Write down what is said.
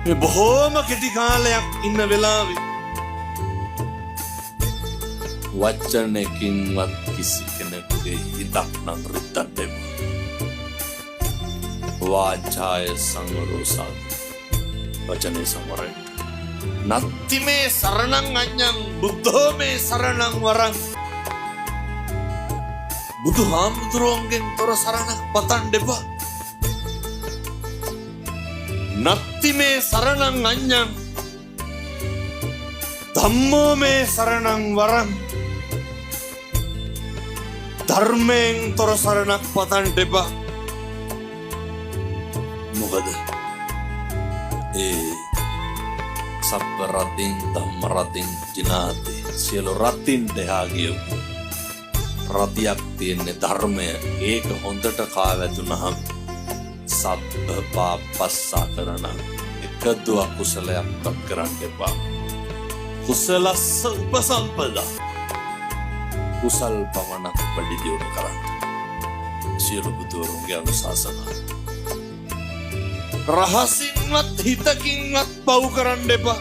මේ බොහෝම කෙටි කාලයක් ඉන්න වෙලාවේ වචනකින්වත් කිසි කෙනෙකුගේ හිතක් නම් රිත්තන්න එපා. වාචාය සංවරෝසා වචනේ සමරයි. නත්ති මේ සරණං අඤ්ඤං බුද්ධෝ මේ සරණං වරං. බුදුහාමුදුරුවන්ගෙන් තොර සරණක් පතන්න එපා. නත්ති මේ සරණං අඤ්ඤං ධම්මෝ මේ සරණං වරං. ධර්මයෙන් තොර සරණක් පතන්න එපා. මොකද ඒ සබ්බ රතින් ධම්ම රතින් ජිනාති සියලු රතින් දෙහා ගියපු රතියක් තියෙන්නේ ධර්මය. ඒක හොඳට කාවැදුනහම සබ්බ පාපස්සා කරන එකදු අකුසලයක්වත් කරන්න එපා. කුසලස්ස උපසම්පදා කුසල් පමණක් වැඩි දියුණු කරන්න. සියලු බුදුවරුන්ගේ අනුශාසනා. රහසින්වත් හිතකින්වත් පව් කරන්න එපා.